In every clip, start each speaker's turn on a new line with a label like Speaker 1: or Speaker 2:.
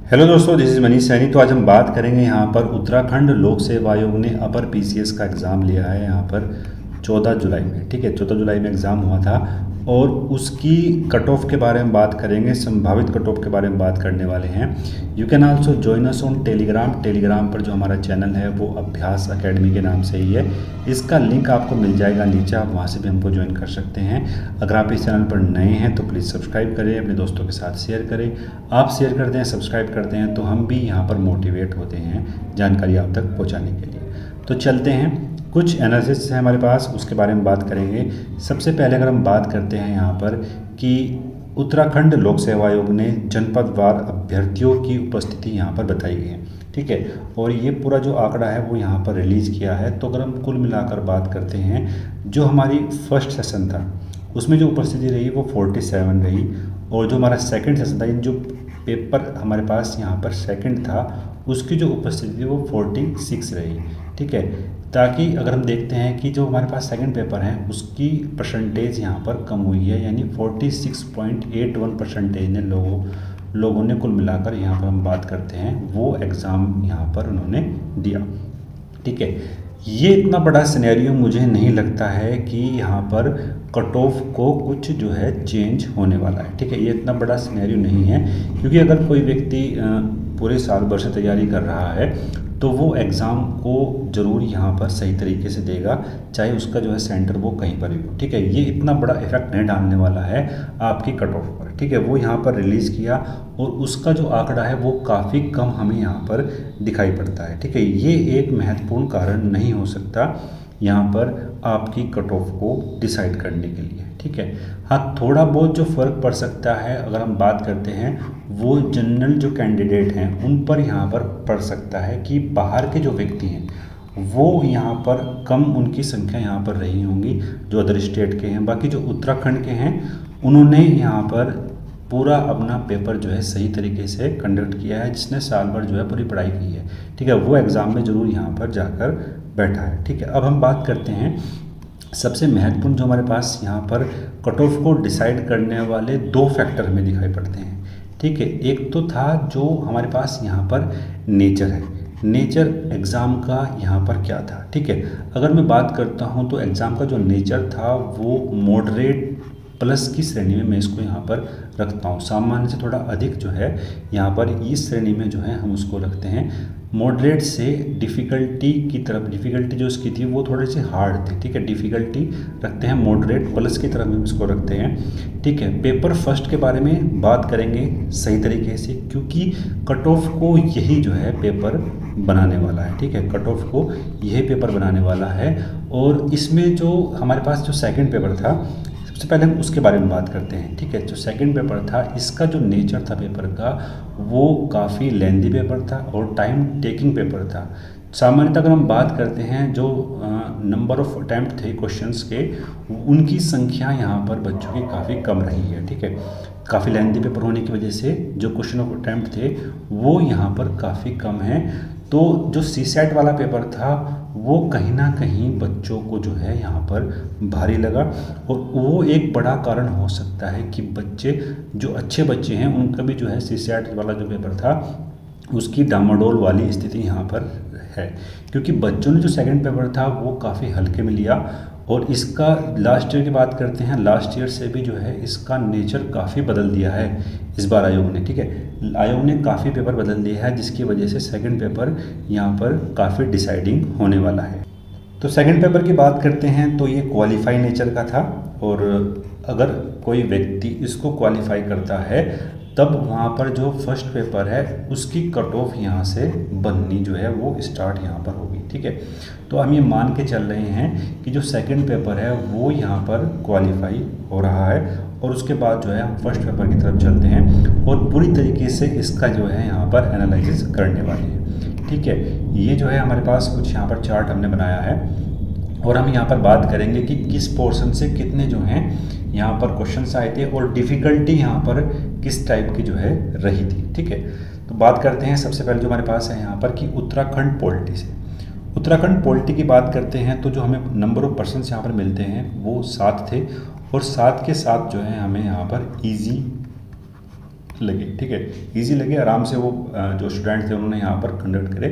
Speaker 1: Hello दोस्तों, this is Manish Saini. तो आज हम बात करेंगे यहाँ पर उत्तराखंड लोक सेवा आयोग ने अपर पीसीएस का एग्ज़ाम लिया है यहाँ पर 14 जुलाई में। ठीक है, 14 जुलाई में एग्ज़ाम हुआ था और उसकी कट ऑफ के बारे में बात करेंगे, संभावित कट ऑफ के बारे में बात करने वाले हैं। You can also join us on Telegram पर जो हमारा चैनल है वो अभ्यास अकेडमी के नाम से ही है। इसका लिंक आपको मिल जाएगा नीचे, आप वहाँ से भी हमको ज्वाइन कर सकते हैं। अगर आप इस चैनल पर नए हैं तो प्लीज़ सब्सक्राइब करें, अपने दोस्तों के साथ शेयर करें। आप शेयर करते हैं, सब्सक्राइब करते हैं तो हम भी यहाँ पर मोटिवेट होते हैं जानकारी आप तक पहुँचाने के लिए। तो चलते हैं, कुछ एनालिसिस है हमारे पास, उसके बारे में बात करेंगे। सबसे पहले अगर हम बात करते हैं यहाँ पर कि उत्तराखंड लोक सेवा आयोग ने जनपदवार अभ्यर्थियों की उपस्थिति यहाँ पर बताई गई है। ठीक है, और ये पूरा जो आंकड़ा है वो यहाँ पर रिलीज़ किया है। तो अगर हम कुल मिलाकर बात करते हैं, जो हमारी फर्स्ट सेशन था उसमें जो उपस्थिति रही वो 47 रही, और जो हमारा सेकंड सेशन था, जो पेपर हमारे पास यहाँ पर सेकंड था उसकी जो उपस्थिति थी वो 46 रही। ठीक है, ताकि अगर हम देखते हैं कि जो हमारे पास सेकंड पेपर है उसकी परसेंटेज यहाँ पर कम हुई है, यानी 46.81 परसेंटेज ने लोगों ने कुल मिलाकर यहाँ पर हम बात करते हैं वो एग्ज़ाम यहाँ पर उन्होंने दिया। ठीक है, ये इतना बड़ा सिनेरियो मुझे नहीं लगता है कि यहाँ पर कट ऑफ को कुछ जो है चेंज होने वाला है। ठीक है, ये इतना बड़ा सिनेरियो नहीं है, क्योंकि अगर कोई व्यक्ति पूरे साल भर से तैयारी कर रहा है तो वो एग्ज़ाम को ज़रूर यहाँ पर सही तरीके से देगा, चाहे उसका जो है सेंटर वो कहीं पर भी हो। ठीक है, ये इतना बड़ा इफेक्ट नहीं डालने वाला है आपकी कट ऑफ पर। ठीक है, वो यहाँ पर रिलीज़ किया और उसका जो आंकड़ा है वो काफ़ी कम हमें यहाँ पर दिखाई पड़ता है। ठीक है, ये एक महत्वपूर्ण कारण नहीं हो सकता यहाँ पर आपकी कट ऑफ को डिसाइड करने के लिए। ठीक है, हाँ, थोड़ा बहुत जो फ़र्क पड़ सकता है अगर हम बात करते हैं वो जनरल जो कैंडिडेट हैं उन पर यहाँ पर पड़ सकता है कि बाहर के जो व्यक्ति हैं वो यहाँ पर कम उनकी संख्या यहाँ पर रही होंगी जो अदर स्टेट के हैं। बाकी जो उत्तराखंड के हैं उन्होंने यहाँ पर पूरा अपना पेपर जो है सही तरीके से कंडक्ट किया है, जिसने साल भर जो है पूरी पढ़ाई की है। ठीक है, वो एग्ज़ाम में ज़रूर यहाँ पर जाकर बैठा है। ठीक है, अब हम बात करते हैं सबसे महत्वपूर्ण जो हमारे पास यहाँ पर कट ऑफ को डिसाइड करने वाले दो फैक्टर हमें दिखाई पड़ते हैं। ठीक है, एक तो था जो हमारे पास यहाँ पर नेचर है, नेचर एग्ज़ाम का यहाँ पर क्या था। ठीक है, अगर मैं बात करता हूँ तो एग्ज़ाम का जो नेचर था वो मॉडरेट प्लस की श्रेणी में मैं इसको यहाँ पर रखता हूँ। सामान्य से थोड़ा अधिक जो है यहाँ पर इस श्रेणी में जो है हम उसको रखते हैं। मॉडरेट से डिफ़िकल्टी की तरफ, डिफ़िकल्टी जो इसकी थी वो थोड़ी सी हार्ड थी। ठीक है, डिफ़िकल्टी रखते हैं, मॉडरेट प्लस की तरफ हम इसको रखते हैं। ठीक है, पेपर फर्स्ट के बारे में बात करेंगे सही तरीके से, क्योंकि कट ऑफ को यही जो है पेपर बनाने वाला है। ठीक है, कट ऑफ को यही पेपर बनाने वाला है। और इसमें जो हमारे पास जो सेकंड पेपर था, सबसे पहले हम उसके बारे में बात करते हैं। ठीक है, जो सेकंड पेपर था इसका जो नेचर था पेपर का वो काफ़ी लेंदी पेपर था और टाइम टेकिंग पेपर था। सामान्यतः अगर हम बात करते हैं जो नंबर ऑफ अटैम्प्ट थे क्वेश्चंस के, उनकी संख्या यहाँ पर बच्चों की काफ़ी कम रही है। ठीक है, काफ़ी लेंदी पेपर होने की वजह से जो क्वेश्चन ऑफ अटैम्प्ट थे वो यहाँ पर काफ़ी कम है। तो जो सीसेट वाला पेपर था वो कहीं ना कहीं बच्चों को जो है यहाँ पर भारी लगा, और वो एक बड़ा कारण हो सकता है कि बच्चे जो अच्छे बच्चे हैं उनका भी जो है सीसेट वाला जो पेपर था उसकी डामाडोल वाली स्थिति यहाँ पर है, क्योंकि बच्चों ने जो सेकंड पेपर था वो काफ़ी हल्के में लिया। और इसका लास्ट ईयर की बात करते हैं, लास्ट ईयर से भी जो है इसका नेचर काफ़ी बदल दिया है इस बार आयोग ने। ठीक है, आयोग ने काफ़ी पेपर बदल दिया है, जिसकी वजह से सेकंड पेपर यहाँ पर काफ़ी डिसाइडिंग होने वाला है। तो सेकंड पेपर की बात करते हैं तो ये क्वालिफाई नेचर का था, और अगर कोई व्यक्ति इसको क्वालिफाई करता है तब वहाँ पर जो फर्स्ट पेपर है उसकी कट ऑफ यहाँ से बननी जो है वो स्टार्ट यहाँ पर होगी। ठीक है, तो हम ये मान के चल रहे हैं कि जो सेकंड पेपर है वो यहाँ पर क्वालिफाई हो रहा है, और उसके बाद जो है हम फर्स्ट पेपर की तरफ चलते हैं और पूरी तरीके से इसका जो है यहाँ पर एनालिसिस करने वाले हैं। ठीक है, ये जो है हमारे पास कुछ यहाँ पर चार्ट हमने बनाया है, और हम यहाँ पर बात करेंगे कि किस पोर्शन से कितने जो हैं यहाँ पर क्वेश्चंस आए थे और डिफ़िकल्टी यहाँ पर किस टाइप की जो है रही थी। ठीक है, तो बात करते हैं सबसे पहले जो हमारे पास है यहाँ पर कि उत्तराखंड पॉलिटी से। उत्तराखंड पॉलिटी की बात करते हैं तो जो हमें नंबर ऑफ पर्सन्स यहाँ पर मिलते हैं वो 7 थे, और 7 के साथ जो है हमें यहाँ पर ईजी लगे, ठीक है, इजी लगे, आराम से वो जो स्टूडेंट थे उन्होंने यहाँ पर कंडक्ट करे।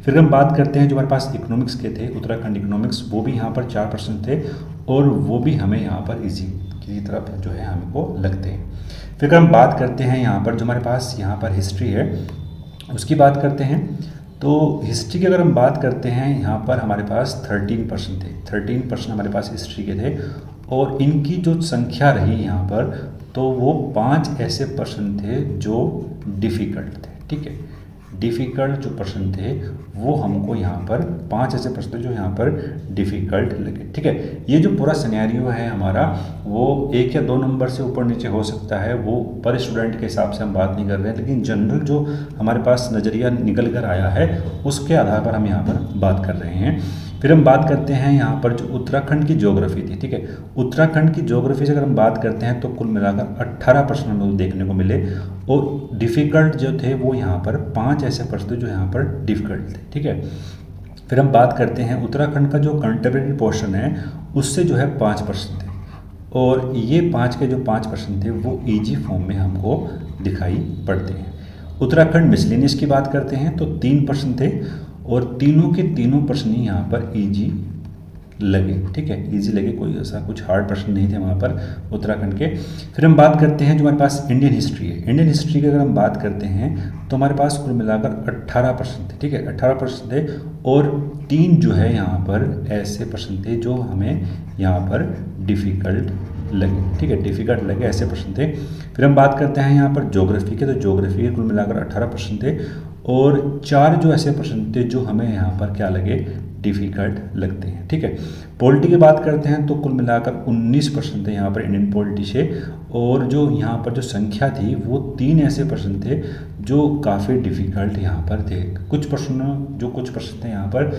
Speaker 1: फिर हम बात करते हैं जो हमारे पास इकोनॉमिक्स के थे, उत्तराखंड इकोनॉमिक्स, वो भी यहाँ पर 4% थे और वो भी हमें यहाँ पर इजी की तरफ जो है हमको लगते हैं। फिर हम बात करते हैं यहाँ पर जो हमारे पास यहाँ पर हिस्ट्री है उसकी बात करते हैं। तो हिस्ट्री की अगर हम बात करते हैं यहाँ पर हमारे पास 13% थे, 13% हमारे पास हिस्ट्री के थे और इनकी जो संख्या रही यहाँ पर तो वो 5 ऐसे पर्सन थे जो डिफ़िकल्ट थे, ठीक है, डिफ़िकल्ट जो पर्सन थे वो हमको यहाँ पर 5 ऐसे पर्सन थे जो यहाँ पर डिफ़िकल्ट लगे, ठीक है। ये जो पूरा सिनेरियो है हमारा वो 1 या 2 नंबर से ऊपर नीचे हो सकता है, वो पर स्टूडेंट के हिसाब से हम बात नहीं कर रहे हैं, लेकिन जनरल जो हमारे पास नज़रिया निकल कर आया है उसके आधार पर हम यहाँ पर बात कर रहे हैं। फिर हम बात करते हैं यहाँ पर जो उत्तराखंड की ज्योग्राफी थी, ठीक है, उत्तराखंड की ज्योग्राफी से अगर हम बात करते हैं तो कुल मिलाकर 18% हमें देखने को मिले और डिफ़िकल्ट जो थे वो यहाँ पर 5 ऐसे पर्सन थे जो यहाँ पर डिफ़िकल्ट थे, ठीक है। फिर हम बात करते हैं उत्तराखंड का जो कंटेम्प्रेरी पोर्शन है उससे जो है 5% थे और ये 5 के जो 5% थे वो ईजी फॉर्म में हमको दिखाई पड़ते हैं। उत्तराखंड मिसलेनियस की बात करते हैं तो 3% थे और तीनों के तीनों प्रश्न ही यहाँ पर इजी लगे, ठीक है, इजी लगे, कोई ऐसा कुछ हार्ड प्रश्न नहीं थे वहाँ पर उत्तराखंड के। फिर हम बात करते हैं जो हमारे पास इंडियन हिस्ट्री है, इंडियन हिस्ट्री की अगर हम बात करते हैं तो हमारे पास कुल मिलाकर 18% थे, ठीक है, 18% थे और 3 जो है यहाँ पर ऐसे प्रश्न थे जो हमें यहाँ पर डिफ़िकल्ट लगे, ठीक है, डिफ़िकल्ट लगे, ऐसे प्रश्न थे। फिर हम बात करते हैं यहाँ पर ज्योग्राफी के, तो ज्योग्राफी के कुल मिलाकर 18% थे और 4 जो ऐसे प्रश्न थे जो हमें यहाँ पर क्या लगे, डिफ़िकल्ट लगते हैं, ठीक है। पॉलिटी की बात करते हैं तो कुल मिलाकर 19% थे यहाँ पर इंडियन पॉलिटी से और जो यहाँ पर जो संख्या थी वो 3 ऐसे प्रश्न थे जो काफ़ी डिफ़िकल्ट यहाँ पर थे। कुछ प्रश्न थे यहाँ पर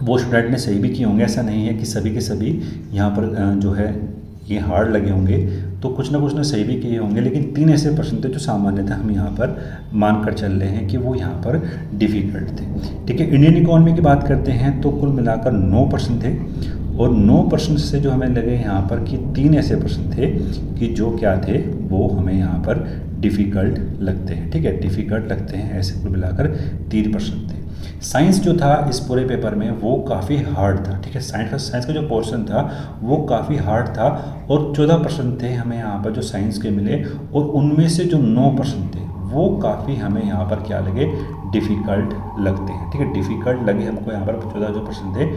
Speaker 1: वो स्टूडेंट ने सही भी किए होंगे, ऐसा नहीं है कि सभी के सभी यहाँ पर जो है ये हार्ड लगे होंगे, तो कुछ ना सही भी किए होंगे, लेकिन 3 ऐसे प्रश्न थे जो सामान्यतः हम यहाँ पर मान कर चल रहे हैं कि वो यहाँ पर डिफ़िकल्ट थे, ठीक है। इंडियन इकोनॉमी की बात करते हैं तो कुल मिलाकर 9% थे और 9% से जो हमें लगे यहाँ पर कि 3 ऐसे प्रश्न थे कि जो क्या थे वो हमें यहाँ पर डिफ़िकल्ट लगते हैं, ठीक है, डिफ़िकल्ट लगते हैं, ऐसे कुल मिलाकर 3% थे। साइंस जो था इस पूरे पेपर में वो काफ़ी हार्ड था, ठीक है, साइंस का जो पोर्शन था वो काफ़ी हार्ड था और 14% थे हमें यहाँ पर जो साइंस के मिले और उनमें से जो 9% थे वो काफ़ी हमें यहाँ पर क्या लगे, डिफ़िकल्ट लगते हैं, ठीक है, डिफ़िकल्ट लगे हमको यहाँ पर 14 जो % थे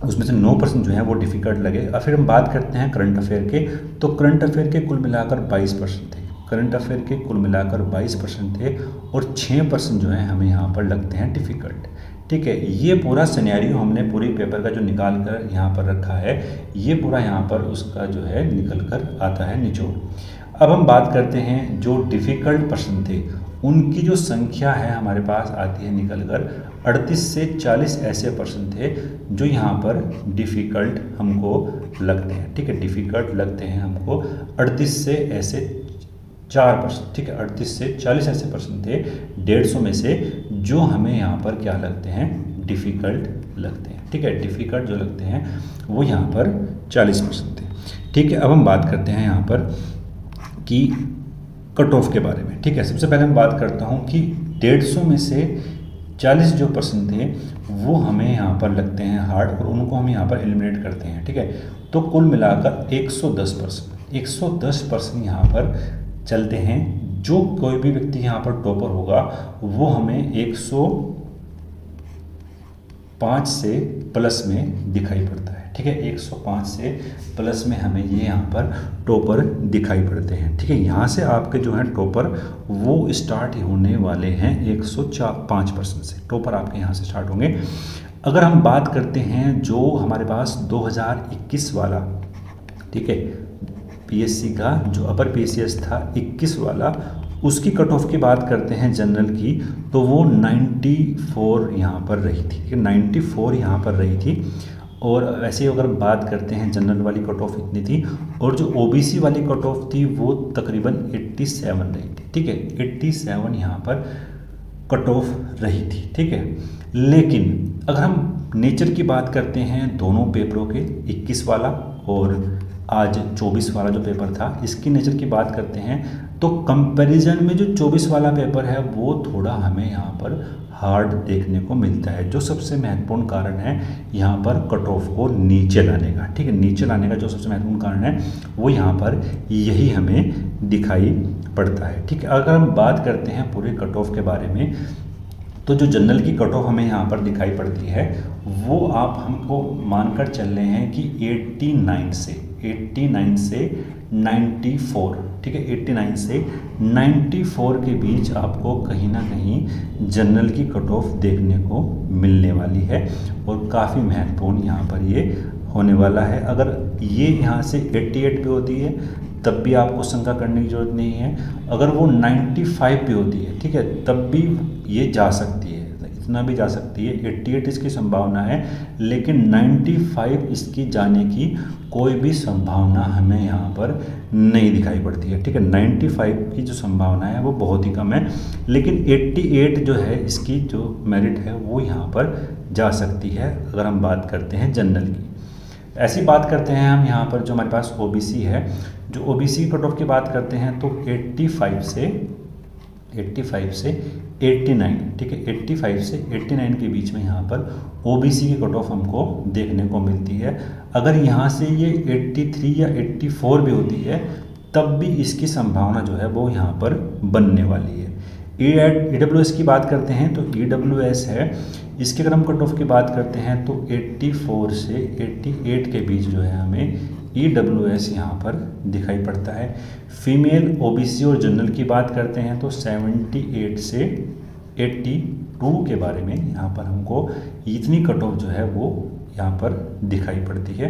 Speaker 1: उसमें से 9% जो है वो डिफ़िकल्ट लगे। और फिर हम बात करते हैं करंट अफेयर के, तो करंट अफेयर के कुल मिलाकर 22% थे, करंट अफेयर के कुल मिलाकर 22% थे और 6% जो है हमें यहाँ पर लगते हैं डिफ़िकल्ट, ठीक है। ये पूरा सिनेरियो हमने पूरी पेपर का जो निकाल कर यहाँ पर रखा है, ये पूरा यहाँ पर उसका जो है निकल कर आता है निचोड़। अब हम बात करते हैं जो डिफ़िकल्ट प्रश्न थे उनकी जो संख्या है हमारे पास आती है निकल कर 38 से 40 ऐसे प्रश्न थे जो यहाँ पर डिफ़िकल्ट हमको लगते हैं, ठीक है, डिफ़िकल्ट लगते हैं हमको 38 से ऐसे 4%, ठीक है, 38 से 40 ऐसे प्रश्न थे 150 में से जो हमें यहाँ पर क्या लगते हैं, डिफ़िकल्ट लगते हैं, ठीक है, डिफ़िकल्ट जो लगते हैं वो यहाँ पर 40% थे, ठीक है। अब हम बात करते हैं यहाँ पर कि कट ऑफ के बारे में, ठीक है। सबसे पहले मैं बात करता हूँ कि 150 में से 40 जो प्रश्न थे वो हमें यहाँ पर लगते हैं हार्ड और उनको हम यहाँ पर एलिमिनेट करते हैं, ठीक है। तो कुल मिलाकर 110% यहाँ पर चलते हैं। जो कोई भी व्यक्ति यहाँ पर टॉपर होगा वो हमें 105 से प्लस में दिखाई पड़ता है, ठीक है, 105 से प्लस में हमें ये यहाँ पर टॉपर दिखाई पड़ते हैं, ठीक है। यहाँ से आपके जो हैं टॉपर वो स्टार्ट होने वाले हैं 105% से, टॉपर आपके यहाँ से स्टार्ट होंगे। अगर हम बात करते हैं जो हमारे पास 2021 वाला, ठीक है, पीएससी का जो अपर पीसीएस था 21 वाला, उसकी कट ऑफ की बात करते हैं जनरल की तो वो 94 यहाँ पर रही थी, ठीक है, 94 यहाँ पर रही थी। और वैसे ही अगर बात करते हैं जनरल वाली कट ऑफ इतनी थी और जो ओबीसी वाली कट ऑफ थी वो तकरीबन 87 रही थी, ठीक है, 87 यहाँ पर कट ऑफ रही थी, ठीक है। लेकिन अगर हम नेचर की बात करते हैं दोनों पेपरों के, 21 वाला और आज 24 वाला जो पेपर था, इसकी नेचर की बात करते हैं तो कंपैरिजन में जो 24 वाला पेपर है वो थोड़ा हमें यहाँ पर हार्ड देखने को मिलता है। जो सबसे महत्वपूर्ण कारण है यहाँ पर कट ऑफ को नीचे लाने का, ठीक है, नीचे लाने का जो सबसे महत्वपूर्ण कारण है वो यहाँ पर यही हमें दिखाई पड़ता है, ठीक है। अगर हम बात करते हैं पूरे कट ऑफ के बारे में, तो जो जनरल की कट ऑफ हमें यहाँ पर दिखाई पड़ती है वो आप हमको मानकर चल रहे हैं कि 89 से 94, ठीक है, 89 से 94 के बीच आपको कहीं ना कहीं जनरल की कट ऑफ देखने को मिलने वाली है और काफ़ी महत्वपूर्ण यहाँ पर ये होने वाला है। अगर ये यहाँ से 88 पे होती है तब भी आपको शंका करने की ज़रूरत नहीं है। अगर वो 95 पे होती है, ठीक है, तब भी ये जा सकती है, इतना भी जा सकती है। 88 इसकी संभावना है, लेकिन 95 इसकी जाने की कोई भी संभावना हमें यहाँ पर नहीं दिखाई पड़ती है, ठीक है। 95 की जो संभावना है वो बहुत ही कम है, लेकिन 88 जो है इसकी जो मेरिट है वो यहाँ पर जा सकती है अगर हम बात करते हैं जनरल की। ऐसी बात करते हैं हम यहाँ पर जो हमारे पास OBC है, जो OBC कट ऑफ की बात करते हैं तो 85 से 89, ठीक है, 85 से 89 के बीच में यहाँ पर OBC की कट ऑफ हमको देखने को मिलती है। अगर यहाँ से ये 83 या 84 भी होती है तब भी इसकी संभावना जो है वो यहाँ पर बनने वाली है। EWS की बात करते हैं तो EWS है, इसके अगर हम कट ऑफ की बात करते हैं तो 84 से 88 के बीच जो है हमें EWS यहाँ पर दिखाई पड़ता है। फीमेल OBC और जनरल की बात करते हैं तो 78 से 82 के बारे में यहाँ पर हमको इतनी कट ऑफ जो है वो यहाँ पर दिखाई पड़ती है।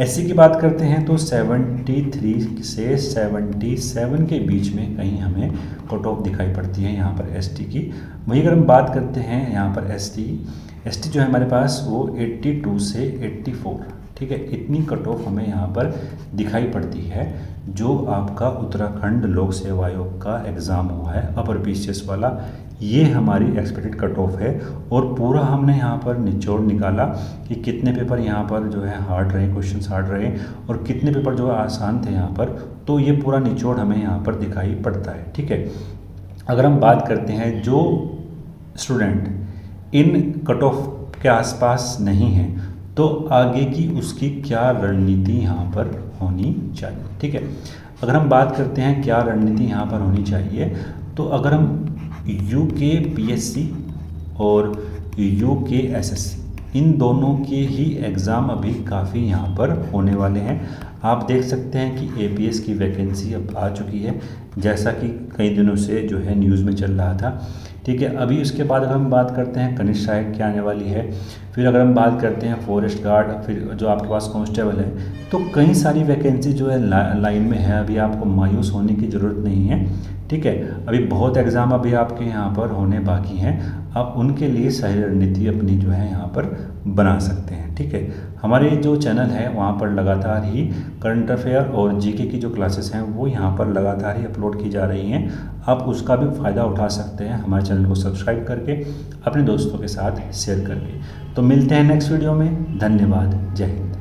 Speaker 1: SC की बात करते हैं तो 73 से 77 के बीच में कहीं हमें कट ऑफ दिखाई पड़ती है यहाँ पर ST की। वहीं अगर हम बात करते हैं यहाँ पर ST जो है हमारे पास वो 82 से 84, ठीक है, इतनी कट ऑफ हमें यहाँ पर दिखाई पड़ती है। जो आपका उत्तराखंड लोक सेवा आयोग का एग्ज़ाम हुआ है अपर PCS वाला, ये हमारी एक्सपेक्टेड कट ऑफ है। और पूरा हमने यहाँ पर निचोड़ निकाला कि कितने पेपर यहाँ पर जो है हार्ड रहे, क्वेश्चंस हार्ड रहे और कितने पेपर जो है आसान थे यहाँ पर, तो ये पूरा निचोड़ हमें यहाँ पर दिखाई पड़ता है, ठीक है। अगर हम बात करते हैं जो स्टूडेंट इन कट ऑफ के आसपास नहीं है तो आगे की उसकी क्या रणनीति यहाँ पर होनी चाहिए, ठीक है। अगर हम बात करते हैं क्या रणनीति यहाँ पर होनी चाहिए, तो अगर हम UKPSC और UKSSC इन दोनों के ही एग्ज़ाम अभी काफ़ी यहाँ पर होने वाले हैं। आप देख सकते हैं कि APS की वैकेंसी अब आ चुकी है, जैसा कि कई दिनों से जो है न्यूज़ में चल रहा था, ठीक है। अभी उसके बाद अगर हम बात करते हैं कनिष्ठ सहायक की आने वाली है, फिर अगर हम बात करते हैं फॉरेस्ट गार्ड, फिर जो आपके पास कांस्टेबल है, तो कई सारी वैकेंसी जो है लाइन में है। अभी आपको मायूस होने की ज़रूरत नहीं है, ठीक है। अभी बहुत एग्ज़ाम अभी आपके यहाँ पर होने बाकी हैं, आप उनके लिए सही रणनीति अपनी जो है यहाँ पर बना सकते हैं, ठीक है। हमारे जो चैनल है वहाँ पर लगातार ही करंट अफेयर और GK की जो क्लासेस हैं वो यहाँ पर लगातार ही अपलोड की जा रही हैं। आप उसका भी फ़ायदा उठा सकते हैं हमारे चैनल को सब्सक्राइब करके, अपने दोस्तों के साथ शेयर करके। तो मिलते हैं नेक्स्ट वीडियो में। धन्यवाद। जय हिंद।